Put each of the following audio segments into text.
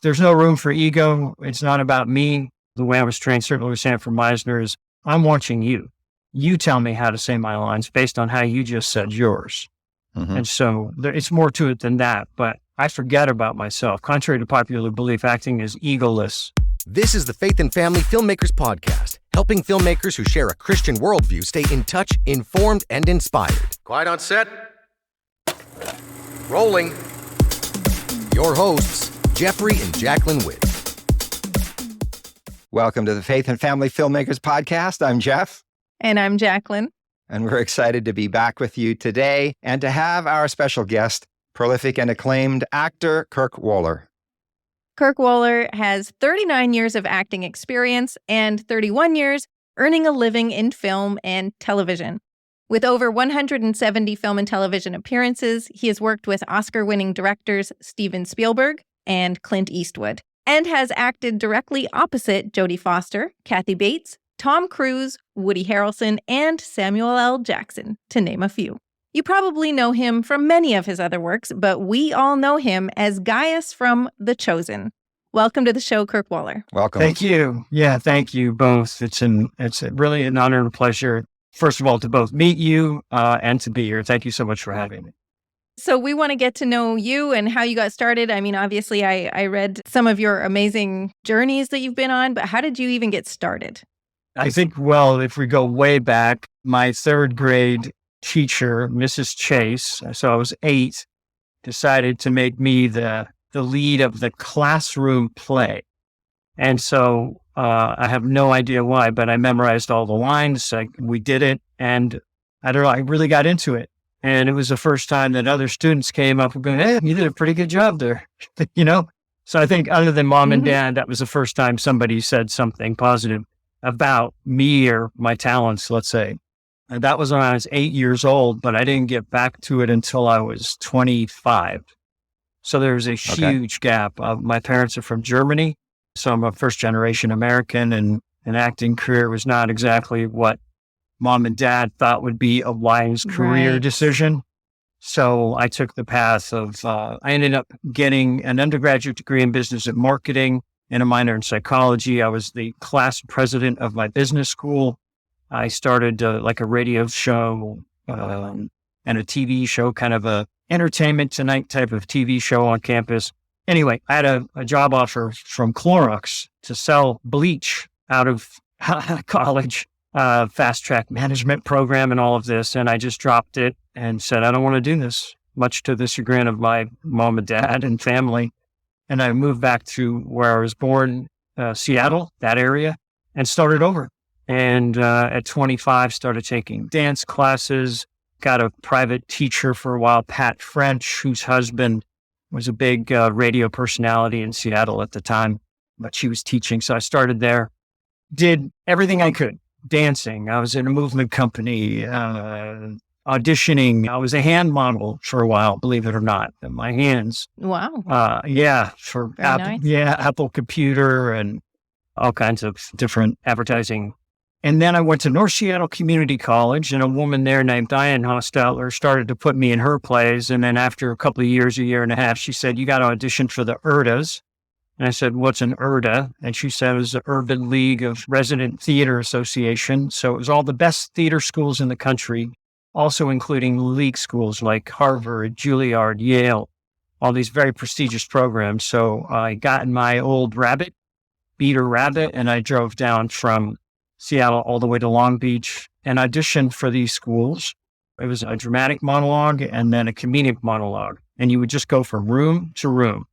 there's no room for ego. It's not about me. The way I was trained, certainly with Sanford Meisner, is I'm watching you. You tell me how to say my lines based on how you just said yours. Mm-hmm. And so it's more to it than that, but I forget about myself. Contrary to popular belief, acting is egoless. This is the Faith and Family Filmmakers Podcast, helping filmmakers who share a Christian worldview stay in touch, informed, and inspired. Quiet on set. Rolling. Your hosts, Geoffrey and Jaclyn Whitt. Welcome to the Faith and Family Filmmakers Podcast. I'm Jeff. And I'm Jaclyn. And we're excited to be back with you today and to have our special guest, prolific and acclaimed actor Kirk Woller. Kirk Woller has 39 years of acting experience and 31 years earning a living in film and television. With over 170 film and television appearances, he has worked with Oscar-winning directors Steven Spielberg and Clint Eastwood, and has acted directly opposite Jodie Foster, Kathy Bates, Tom Cruise, Woody Harrelson, and Samuel L. Jackson, to name a few. You probably know him from many of his other works, but we all know him as Gaius from The Chosen. Welcome to the show, Kirk Woller. Welcome. Thank you. Yeah, thank you both. It's really an honor and a pleasure, first of all, to both meet you and to be here. Thank you so much for having me. So we want to get to know you and how you got started. I mean, obviously, I read some of your amazing journeys that you've been on, but how did you even get started? I think, well, if we go way back, my third grade teacher, Mrs. Chase, so I was 8, decided to make me the lead of the classroom play. And so I have no idea why, but I memorized all the lines. We did it, and I don't know, I really got into it. And it was the first time that other students came up and going, "Hey, you did a pretty good job there," you know? So I think other than mom and dad, that was the first time somebody said something positive about me or my talents, let's say. And that was when I was 8 years old, but I didn't get back to it until I was 25. So there's a huge gap. My parents are from Germany, so I'm a first-generation American, and an acting career was not exactly what mom and dad thought would be a wise career decision. So I took the path of, I ended up getting an undergraduate degree in business and marketing and a minor in psychology. I was the class president of my business school. I started like a radio show and a TV show, kind of a Entertainment Tonight type of TV show on campus. Anyway, I had a job offer from Clorox to sell bleach out of college, fast track management program and all of this. And I just dropped it and said, I don't want to do this, much to the chagrin of my mom and dad and family. And I moved back to where I was born, Seattle, that area, and started over. And at 25, started taking dance classes, got a private teacher for a while, Pat French, whose husband was a big radio personality in Seattle at the time, but she was teaching. So I started there, did everything I could, dancing. I was in a movement company, auditioning. I was a hand model for a while, believe it or not. My hands. Wow. For Apple, nice. Apple Computer and all kinds of different advertising. And then I went to North Seattle Community College, and a woman there named Diane Hostetler started to put me in her plays. And then after a couple of years, a year and a half, she said, "You got to audition for the URDAs." And I said, "What's an URDA?" And she said it was the Urban League of Resident Theater Association. So it was all the best theater schools in the country, also including league schools like Harvard, Juilliard, Yale, all these very prestigious programs. So I got in my old beater rabbit, and I drove down from Seattle all the way to Long Beach and auditioned for these schools. It was a dramatic monologue and then a comedic monologue. And you would just go from room to room.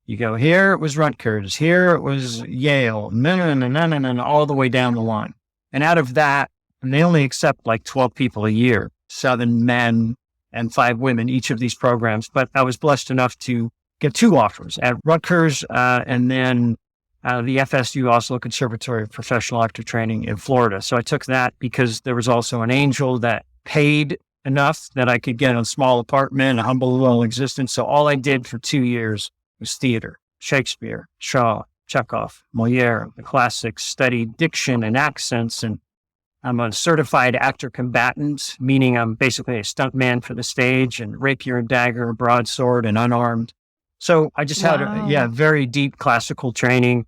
You go, here it was Rutgers, here it was Yale, all the way down the line. And out of that, and they only accept like 12 people a year, 7 men and 5 women, each of these programs. But I was blessed enough to get 2 offers at Rutgers and then the FSU, Oslo Conservatory of Professional Actor Training in Florida. So I took that because there was also an angel that paid enough that I could get a small apartment, a humble little existence. So all I did for 2 years was theater, Shakespeare, Shaw, Chekhov, Moliere, the classics, studied diction and accents. And I'm a certified actor combatant, meaning I'm basically a stuntman for the stage and rapier and dagger, broadsword and unarmed. So I just had Wow. very deep classical training.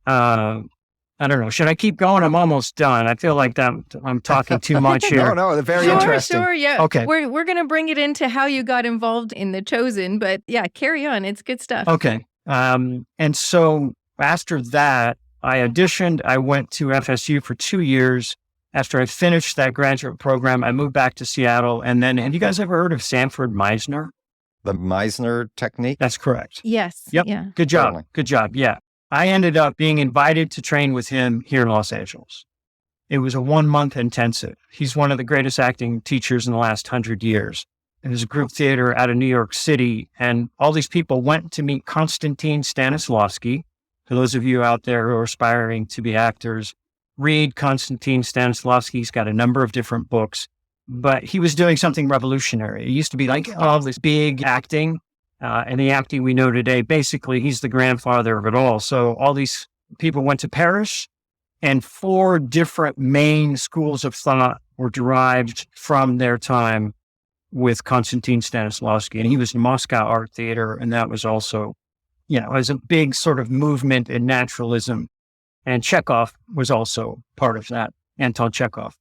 I don't know. Should I keep going? I'm almost done. I feel like I'm talking too much here. No, very Sure, interesting. sure, yeah. Okay. We're gonna bring it into how you got involved in The Chosen, but yeah, carry on. It's good stuff. Okay. And so after that, I auditioned. I went to FSU for 2 years. After I finished that graduate program, I moved back to Seattle. And then, have you guys ever heard of Sanford Meisner? The Meisner technique? That's correct. Yes. Yep. Yeah. Good job. Certainly. Good job. Yeah. I ended up being invited to train with him here in Los Angeles. It was a 1-month intensive. He's one of the greatest acting teachers in the last 100 years. It was a group theater out of New York City. And all these people went to meet Konstantin Stanislavski. For those of you out there who are aspiring to be actors, read Konstantin Stanislavski. He's got a number of different books, but he was doing something revolutionary. It used to be like all this big acting, and the acting we know today, basically, he's the grandfather of it all. So all these people went to Paris, and 4 different main schools of thought were derived from their time with Konstantin Stanislavski. And he was in Moscow Art Theater, and that was also, as a big sort of movement in naturalism. And Chekhov was also part of that, Anton Chekhov.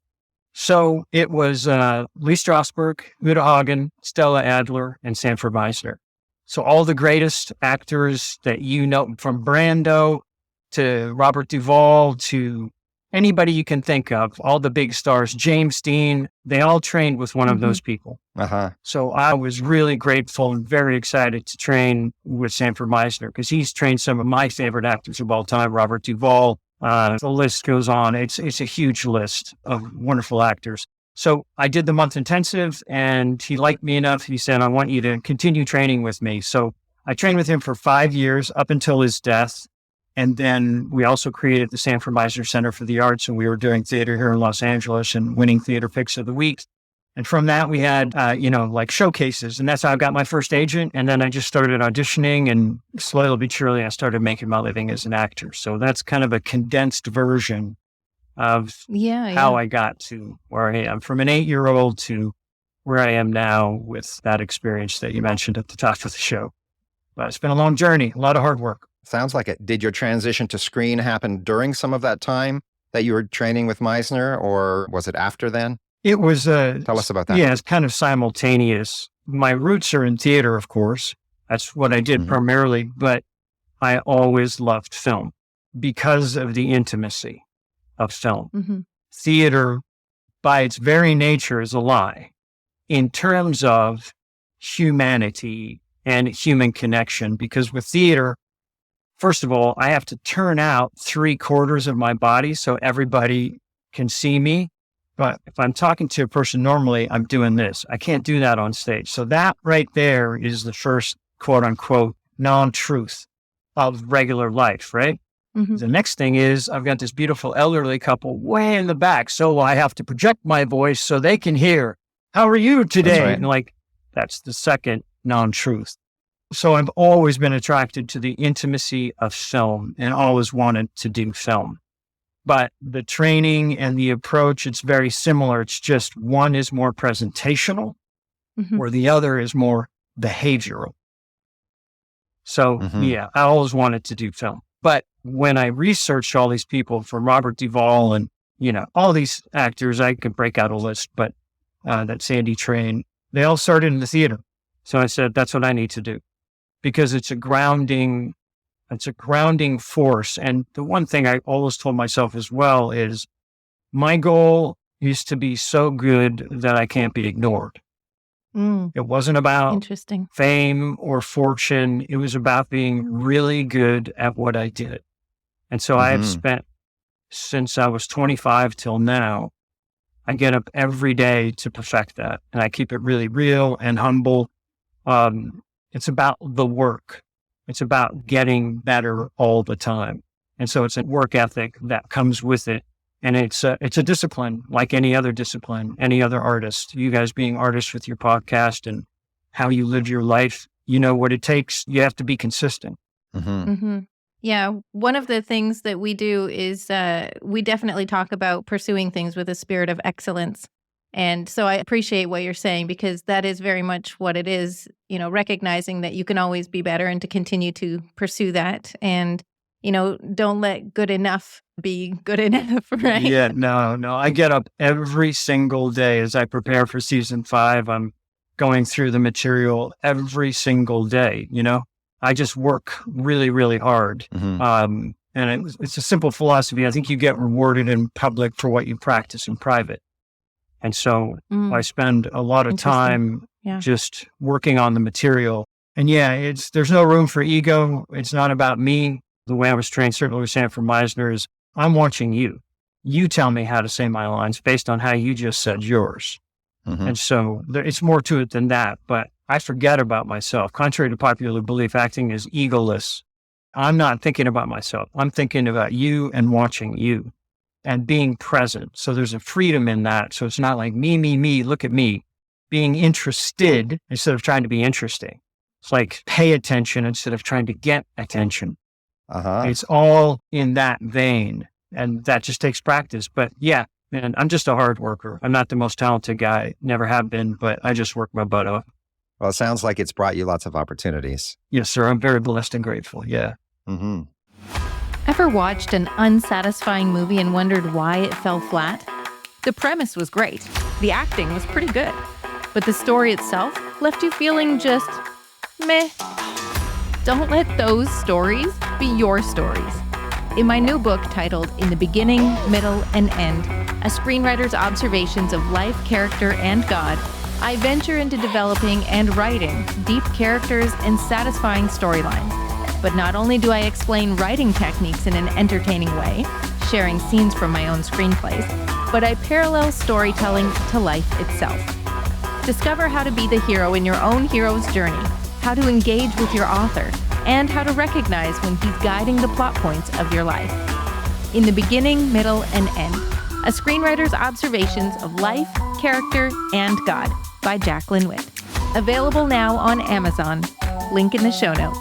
So it was Lee Strasberg, Uta Hagen, Stella Adler, and Sanford Meisner. So all the greatest actors that you know, from Brando to Robert Duvall to anybody you can think of, all the big stars, James Dean, they all trained with one of those people. Uh-huh. So I was really grateful and very excited to train with Sanford Meisner because he's trained some of my favorite actors of all time, Robert Duvall. The list goes on. It's a huge list of wonderful actors. So I did the month intensive and he liked me enough. He said, I want you to continue training with me. So I trained with him for 5 years up until his death. And then we also created the Sanford Meisner Center for the Arts, and we were doing theater here in Los Angeles and winning Theater Picks of the Week. And from that, we had, like showcases, and that's how I got my first agent. And then I just started auditioning, and slowly but surely, I started making my living as an actor. So that's kind of a condensed version of how I got to where I am, from an 8-year-old to where I am now with that experience that you mentioned at the top of the show. But it's been a long journey, a lot of hard work. Sounds like it. Did your transition to screen happen during some of that time that you were training with Meisner, or was it after then? It was, Tell us about that. Yeah, it's kind of simultaneous. My roots are in theater, of course. That's what I did primarily, but I always loved film because of the intimacy of film. Theater, by its very nature, is a lie in terms of humanity and human connection, because with theater, first of all, I have to turn out 3/4 of my body so everybody can see me. But if I'm talking to a person normally, I'm doing this. I can't do that on stage. So that right there is the first quote unquote non-truth of regular life, right? The next thing is I've got this beautiful elderly couple way in the back. So I have to project my voice so they can hear, how are you today? That's right. And that's the second non-truth. So I've always been attracted to the intimacy of film and always wanted to do film. But the training and the approach, it's very similar. It's just one is more presentational where the other is more behavioral. So I always wanted to do film. But when I researched all these people, from Robert Duvall and, all these actors, I could break out a list, but that Sandy trained, they all started in the theater. So I said, that's what I need to do, because it's a grounding force. And the one thing I always told myself as well is my goal is to be so good that I can't be ignored. It wasn't about fame or fortune. It was about being really good at what I did. And so I have spent, since I was 25 till now, I get up every day to perfect that. And I keep it really real and humble. It's about the work. It's about getting better all the time. And so it's a work ethic that comes with it. And it's a discipline like any other discipline, any other artist. You guys being artists with your podcast and how you live your life, you know what it takes. You have to be consistent. Yeah. One of the things that we do is we definitely talk about pursuing things with a spirit of excellence. And so I appreciate what you're saying, because that is very much what it is, recognizing that you can always be better and to continue to pursue that. And, don't let good enough be good enough, right? Yeah, no. I get up every single day as I prepare for season 5. I'm going through the material every single day, I just work really, really hard. And it's a simple philosophy. I think you get rewarded in public for what you practice in private. And so I spend a lot of time just working on the material. And there's no room for ego. It's not about me. The way I was trained, certainly with Sanford Meisner, is I'm watching you. You tell me how to say my lines based on how you just said yours. And so it's more to it than that. But I forget about myself. Contrary to popular belief, acting is egoless. I'm not thinking about myself. I'm thinking about you and watching you and being present. So there's a freedom in that. So it's not like me, look at me. Being interested instead of trying to be interesting. It's like pay attention instead of trying to get attention. It's all in that vein. And that just takes practice. But man, I'm just a hard worker. I'm not the most talented guy, never have been, but I just work my butt off. Well, it sounds like it's brought you lots of opportunities. Yes, sir. I'm very blessed and grateful. Yeah. Ever watched an unsatisfying movie and wondered why it fell flat? The premise was great. The acting was pretty good. But the story itself left you feeling just meh. Don't let those stories be your stories. In my new book titled In the Beginning, Middle, and End, A Screenwriter's Observations of Life, Character, and God, I venture into developing and writing deep characters and satisfying storylines. But not only do I explain writing techniques in an entertaining way, sharing scenes from my own screenplays, but I parallel storytelling to life itself. Discover how to be the hero in your own hero's journey, how to engage with your author, and how to recognize when he's guiding the plot points of your life. In the Beginning, Middle, and End, A Screenwriter's Observations of Life, Character, and God by Jaclyn Whitt. Available now on Amazon. Link in the show notes.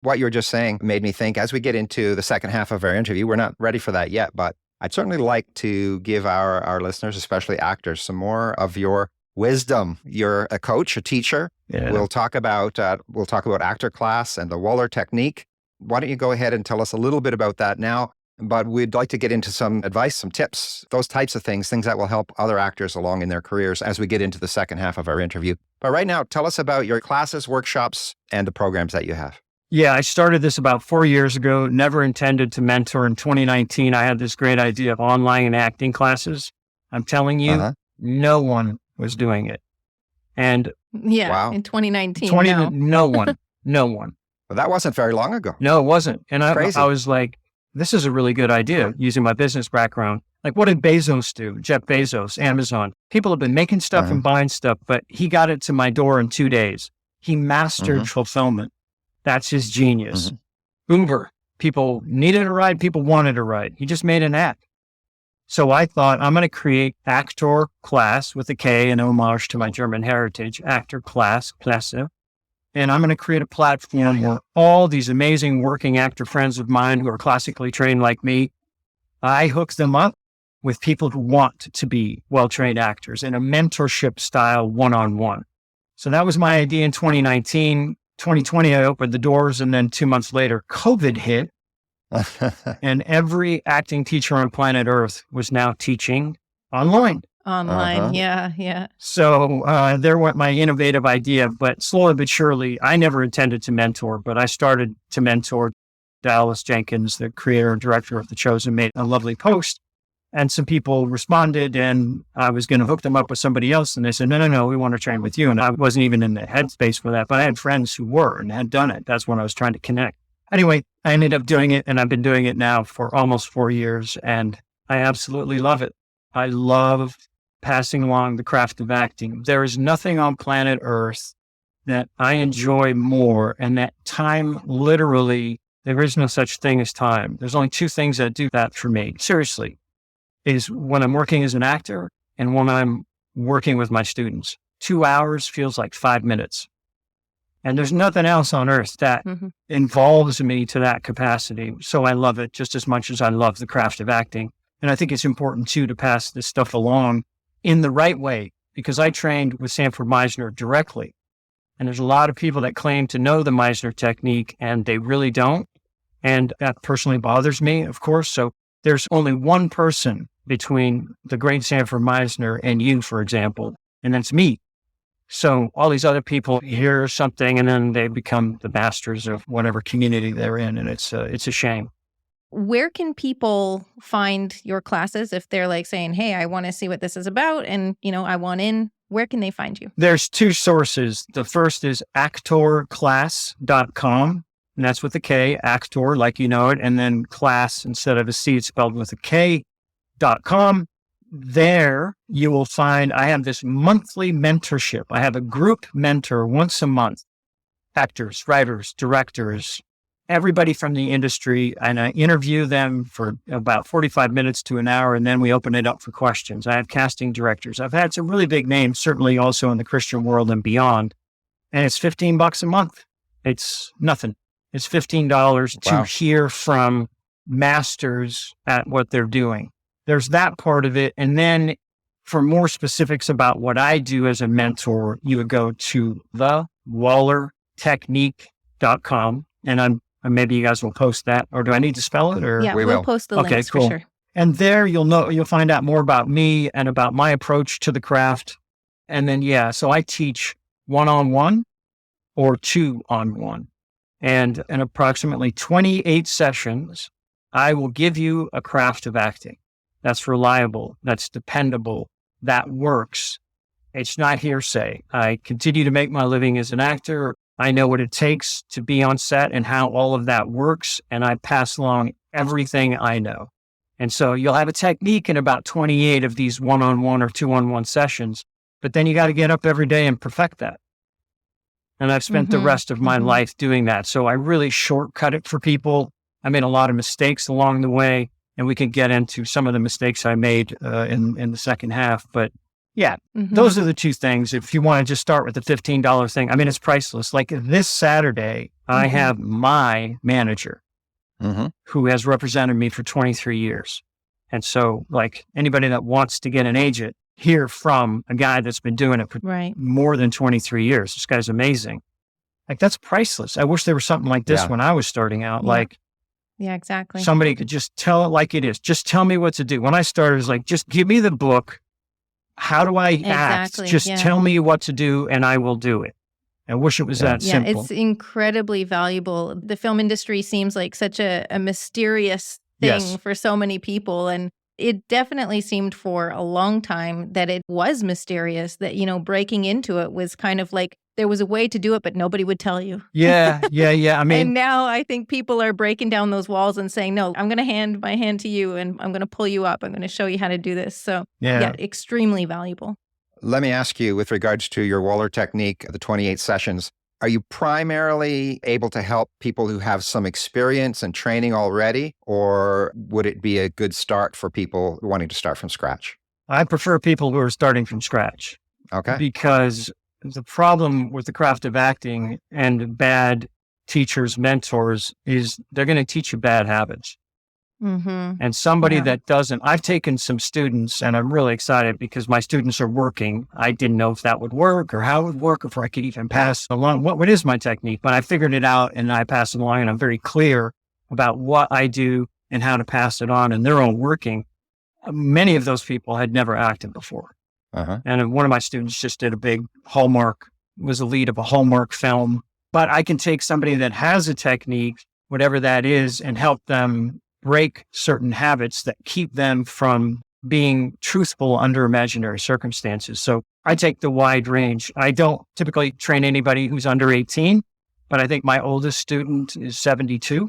What you were just saying made me think, as we get into the second half of our interview, we're not ready for that yet, but I'd certainly like to give our listeners, especially actors, some more of your wisdom. You're a coach, a teacher. Yeah. We'll talk about actor class and the Woller Technique. Why don't you go ahead and tell us a little bit about that now? But we'd like to get into some advice, some tips, those types of things that will help other actors along in their careers as we get into the second half of our interview. But right now, tell us about your classes, workshops, and the programs that you have. Yeah, I started this about 4 years ago, never intended to mentor. In 2019, I had this great idea of online acting classes. I'm telling no one was doing it. And in 2019, no one. Well, that wasn't very long ago. No, it wasn't. And I was like, this is a really good idea using my business background. Like, what did Bezos do? Jeff Bezos, Amazon. People have been making stuff and buying stuff, but he got it to my door in 2 days. He mastered fulfillment. That's his genius. Uber. People needed a ride. People wanted a ride. He just made an app. So I thought, I'm going to create actor class with a K, an homage to my German heritage, actor class, Klasse. And I'm going to create a platform where all these amazing working actor friends of mine who are classically trained like me, I hook them up with people who want to be well-trained actors in a mentorship style one-on-one. So that was my idea in 2019. 2020, I opened the doors, and then 2 months later, COVID hit. And every acting teacher on planet Earth was now teaching online. Yeah. So there went my innovative idea, but slowly but surely, I never intended to mentor, but I started to mentor. Dallas Jenkins, the creator and director of The Chosen, made a lovely post, and some people responded, and I was going to hook them up with somebody else, and they said, no, we want to train with you. And I wasn't even in the headspace for that, but I had friends who were and had done it. That's when I was trying to connect. Anyway, I ended up doing it, and I've been doing it now for almost 4 years, and I absolutely love it. I love passing along the craft of acting. There is nothing on planet Earth that I enjoy more, and that time, literally, there is no such thing as time. There's only 2 things that do that for me, seriously, is when I'm working as an actor and when I'm working with my students. 2 hours feels like 5 minutes. And there's nothing else on earth that involves me to that capacity. So I love it just as much as I love the craft of acting. And I think it's important too to pass this stuff along in the right way, because I trained with Sanford Meisner directly. And there's a lot of people that claim to know the Meisner technique and they really don't. And that personally bothers me, of course. So there's only one person between the great Sanford Meisner and you, for example, and that's me. So all these other people hear something and then they become the masters of whatever community they're in. And it's a shame. Where can people find your classes if they're like saying, hey, I want to see what this is about and, I want in? Where can they find you? There's two sources. The first is actorclass.com, and that's with a K, actor, like you know it, and then class, instead of a C, it's spelled with a K.com. There you will find, I have this monthly mentorship. I have a group mentor once a month, actors, writers, directors, everybody from the industry, and I interview them for about 45 minutes to an hour, and then we open it up for questions. I have casting directors. I've had some really big names, certainly also in the Christian world and beyond, and it's $15 a month. It's nothing. It's $15 to hear from masters at what they're doing. There's that part of it, and then for more specifics about what I do as a mentor, you would go to thewollertechnique.com, and maybe you guys will post that, or do I need to spell it? Or yeah, we'll post the links cool. for sure. And there you'll find out more about me and about my approach to the craft. And then, so I teach 1-on-1 or 2-on-1. And in approximately 28 sessions, I will give you a craft of acting that's reliable, that's dependable, that works. It's not hearsay. I continue to make my living as an actor. I know what it takes to be on set and how all of that works, and I pass along everything I know. And so you'll have a technique in about 28 of these 1-on-1 or 2-on-1 sessions, but then you got to get up every day and perfect that. And I've spent the rest of my life doing that. So I really shortcut it for people. I made a lot of mistakes along the way, and we can get into some of the mistakes I made in the second half. But those are the two things. If you want to just start with the $15 thing, it's priceless. Like this Saturday, I have my manager who has represented me for 23 years. And so like anybody that wants to get an agent, hear from a guy that's been doing it for more than 23 years. This guy's amazing. Like that's priceless. I wish there was something like this when I was starting out. Yeah, exactly. Somebody could just tell it like it is. Just tell me what to do. When I started, it was like, just give me the book. How do I act? Just tell me what to do and I will do it. I wish it was that simple. Yeah, it's incredibly valuable. The film industry seems like such a mysterious thing for so many people. And it definitely seemed for a long time that it was mysterious, that, breaking into it was kind of like there was a way to do it, but nobody would tell you. Yeah. And now I think people are breaking down those walls and saying, no, I'm going to hand my hand to you and I'm going to pull you up. I'm going to show you how to do this. So extremely valuable. Let me ask you, with regards to your Woller technique, the 28 sessions, are you primarily able to help people who have some experience and training already, or would it be a good start for people wanting to start from scratch? I prefer people who are starting from scratch. Okay. Because the problem with the craft of acting and bad teachers, mentors, is they're going to teach you bad habits. And somebody that doesn't, I've taken some students and I'm really excited because my students are working. I didn't know if that would work or how it would work, or if I could even pass along what is my technique, but I figured it out and I pass it along and I'm very clear about what I do and how to pass it on, and they're all working. Many of those people had never acted before. And one of my students just did a big Hallmark, was the lead of a Hallmark film. But I can take somebody that has a technique, whatever that is, and help them break certain habits that keep them from being truthful under imaginary circumstances. So I take the wide range. I don't typically train anybody who's under 18, but I think my oldest student is 72.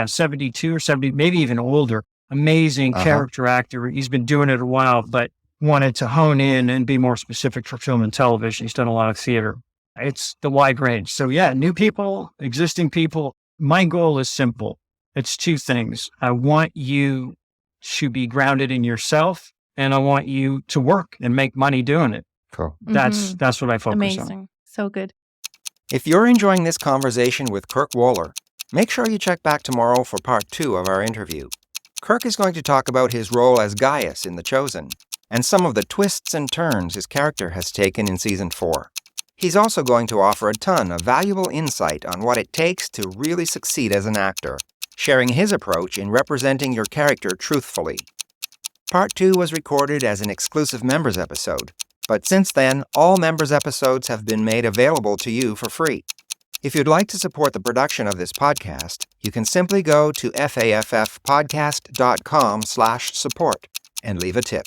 72 or 70, maybe even older. Amazing character actor. He's been doing it a while, but wanted to hone in and be more specific for film and television. He's done a lot of theater. It's the wide range. So new people, existing people. My goal is simple. It's two things. I want you to be grounded in yourself, and I want you to work and make money doing it. Cool. That's what I focus on. Amazing. So good. If you're enjoying this conversation with Kirk Woller, make sure you check back tomorrow for part 2 of our interview. Kirk is going to talk about his role as Gaius in The Chosen, and some of the twists and turns his character has taken in Season 4. He's also going to offer a ton of valuable insight on what it takes to really succeed as an actor, sharing his approach in representing your character truthfully. Part 2 was recorded as an exclusive members episode, but since then, all members episodes have been made available to you for free. If you'd like to support the production of this podcast, you can simply go to faffpodcast.com/support and leave a tip.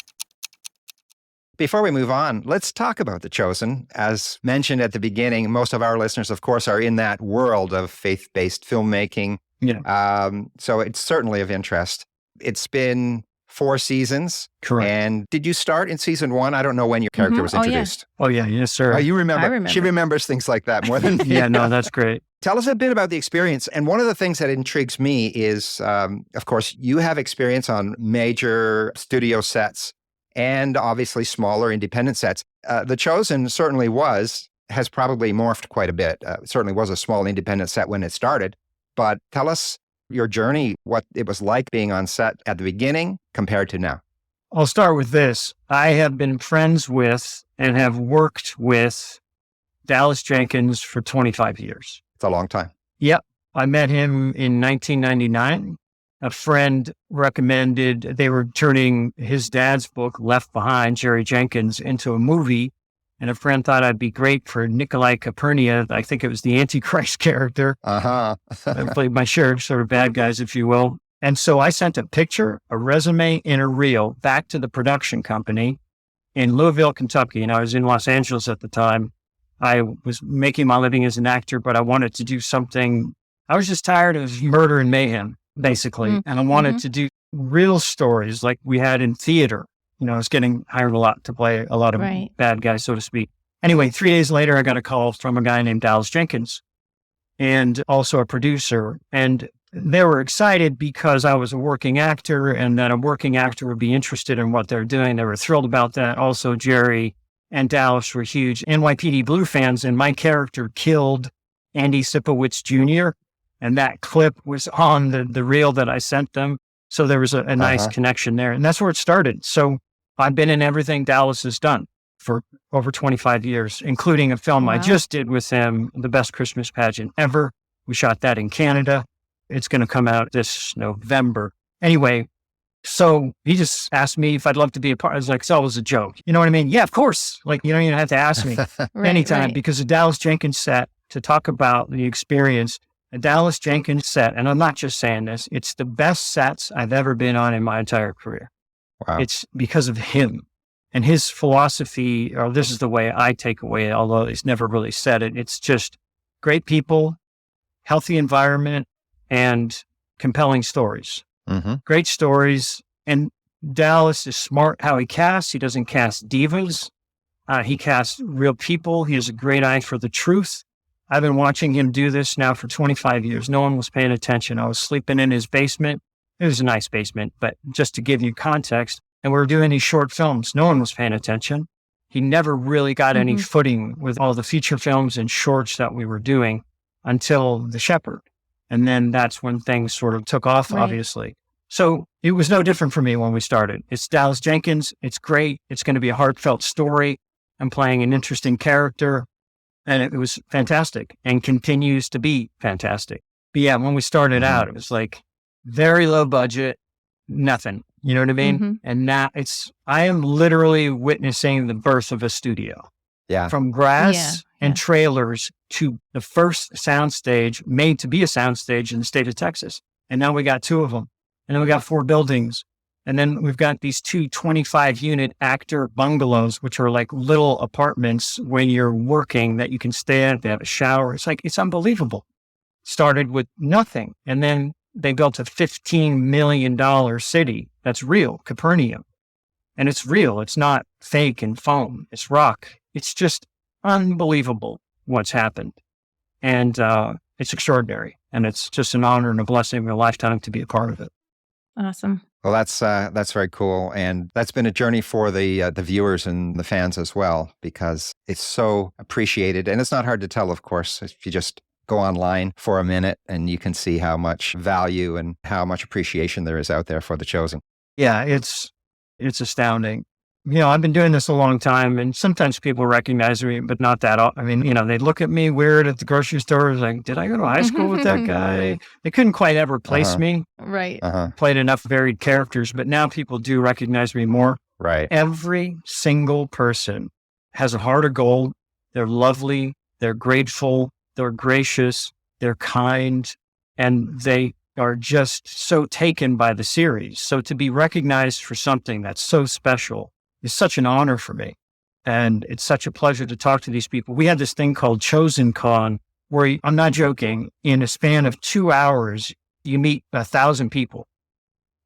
Before we move on, let's talk about The Chosen. As mentioned at the beginning, most of our listeners, of course, are in that world of faith-based filmmaking. Yeah. So it's certainly of interest. It's been 4 seasons. Correct. And did you start in season 1? I don't know when your character was introduced. Oh, yeah. Yes, sir. Oh, you remember. I remember. She remembers things like that more than me. Yeah, no, that's great. Tell us a bit about the experience. And one of the things that intrigues me is, of course, you have experience on major studio sets and obviously smaller independent sets. The Chosen certainly has probably morphed quite a bit. It certainly was a small independent set when it started. But tell us your journey, what it was like being on set at the beginning compared to now. I'll start with this. I have been friends with and have worked with Dallas Jenkins for 25 years. It's a long time. Yep. I met him in 1999. A friend recommended, they were turning his dad's book, Left Behind, Jerry Jenkins, into a movie. And a friend thought I'd be great for Nikolai Capernia. I think it was the Antichrist character. I played my share, sort of bad guys, if you will. And so I sent a picture, a resume, and a reel back to the production company in Louisville, Kentucky. And I was in Los Angeles at the time. I was making my living as an actor, but I wanted to do something. I was just tired of murder and mayhem, basically. And I wanted to do real stories like we had in theater. You know, I was getting hired a lot to play a lot of bad guys, so to speak. Anyway, 3 days later, I got a call from a guy named Dallas Jenkins and also a producer. And they were excited because I was a working actor and that a working actor would be interested in what they're doing. They were thrilled about that. Also, Jerry and Dallas were huge NYPD Blue fans, and my character killed Andy Sipowicz Jr., and that clip was on the reel that I sent them. So there was a nice connection there. And that's where it started. So I've been in everything Dallas has done for over 25 years, including a film I just did with him, The Best Christmas Pageant Ever. We shot that in Canada. It's going to come out this November. Anyway, so he just asked me if I'd love to be a part. I was like, it's always a joke. You know what I mean? Yeah, of course. Like, you don't even have to ask me anytime because the Dallas Jenkins set, to talk about the experience, a Dallas Jenkins set, and I'm not just saying this, it's the best sets I've ever been on in my entire career. Wow. It's because of him and his philosophy, or this is the way I take away, although he's never really said it. It's just great people, healthy environment, and compelling stories. Great stories. And Dallas is smart how he casts. He doesn't cast divas. He casts real people. He has a great eye for the truth. I've been watching him do this now for 25 years. No one was paying attention. I was sleeping in his basement. It was a nice basement, but just to give you context, and we were doing these short films. No one was paying attention. He never really got any footing with all the feature films and shorts that we were doing until The Shepherd. And then that's when things sort of took off, obviously. So it was no different for me when we started. It's Dallas Jenkins. It's great. It's going to be a heartfelt story. I'm playing an interesting character. And it was fantastic and continues to be fantastic. But yeah, when we started out, it was like very low budget, nothing. You know what I mean? And now I am literally witnessing the birth of a studio. Yeah. From grass and trailers to the first soundstage made to be a soundstage in the state of Texas. And now we got 2 of them. And then we got 4 buildings. And then we've got these 2 25-unit actor bungalows, which are like little apartments when you're working that you can stay at. They have a shower. It's unbelievable. Started with nothing. And then they built a $15 million city that's real, Capernaum. And it's real. It's not fake and foam. It's rock. It's just unbelievable what's happened. And it's extraordinary. And it's just an honor and a blessing of a lifetime to be a part of it. Awesome. Well, that's very cool. And that's been a journey for the viewers and the fans as well, because it's so appreciated. And it's not hard to tell, of course, if you just go online for a minute and you can see how much value and how much appreciation there is out there for The Chosen. Yeah, it's astounding. I've been doing this a long time, and sometimes people recognize me, but not that often. I mean, they look at me weird at the grocery store. It's like, did I go to high school with that guy? They couldn't quite ever place me. Right. Played enough varied characters, but now people do recognize me more. Right. Every single person has a heart of gold. They're lovely. They're grateful. They're gracious. They're kind. And they are just so taken by the series. So to be recognized for something that's so special is such an honor for me. And it's such a pleasure to talk to these people. We had this thing called Chosen Con, where I'm not joking, in a span of 2 hours, you meet 1,000 people.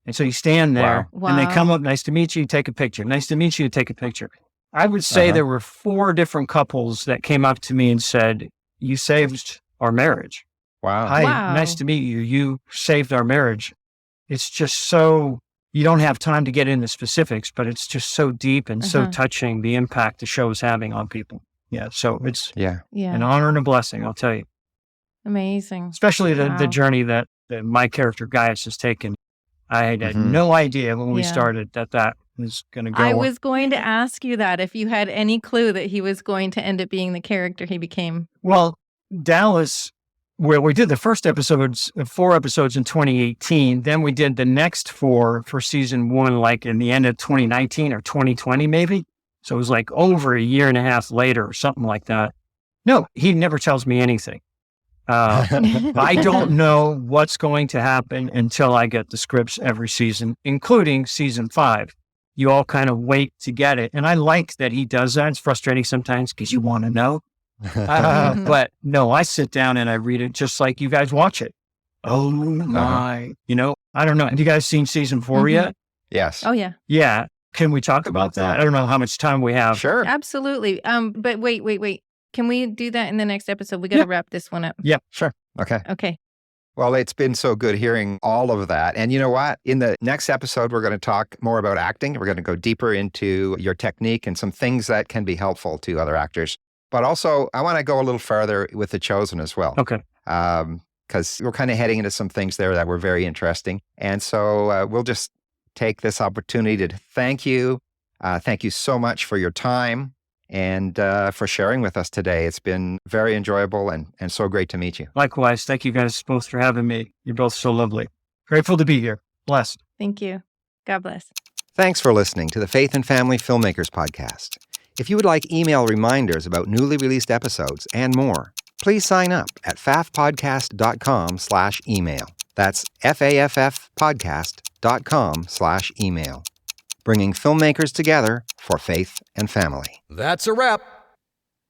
And so you stand there and they come up, nice to meet you, take a picture. Nice to meet you, take a picture. I would say there were 4 different couples that came up to me and said, you saved our marriage. Wow. Hi, nice to meet you. You saved our marriage. It's just so, you don't have time to get into specifics, but it's just so deep and so touching, the impact the show is having on people. Yeah. So it's an honor and a blessing, I'll tell you. Amazing. Especially the journey that my character Gaius has taken. I had no idea when we started that was going to go. I was going to ask you that, if you had any clue that he was going to end up being the character he became. Well, Dallas, where we did the first 4 episodes in 2018, then we did the next 4 for season 1, like in the end of 2019 or 2020, maybe. So it was like over a year and a half later or something like that. No, he never tells me anything. I don't know what's going to happen until I get the scripts every season, including season 5. You all kind of wait to get it. And I like that he does that. It's frustrating sometimes because you want to know. But no, I sit down and I read it just like you guys watch it. Oh my, I don't know. Have you guys seen season 4 yet? Yes. Oh, yeah. Yeah. Can we talk about that? I don't know how much time we have. Sure. Absolutely. But wait. Can we do that in the next episode? We got to wrap this one up. Yeah. Sure. Okay. Okay. Well, it's been so good hearing all of that. And you know what? In the next episode, we're going to talk more about acting. We're going to go deeper into your technique and some things that can be helpful to other actors. But also, I want to go a little further with The Chosen as well. Okay. Because we're kind of heading into some things there that were very interesting. And so we'll just take this opportunity to thank you. Thank you so much for your time and for sharing with us today. It's been very enjoyable and so great to meet you. Likewise. Thank you guys both for having me. You're both so lovely. Grateful to be here. Blessed. Thank you. God bless. Thanks for listening to the Faith and Family Filmmakers podcast. If you would like email reminders about newly released episodes and more, please sign up at faffpodcast.com/email. That's faffpodcast.com/email. Bringing filmmakers together for faith and family. That's a wrap.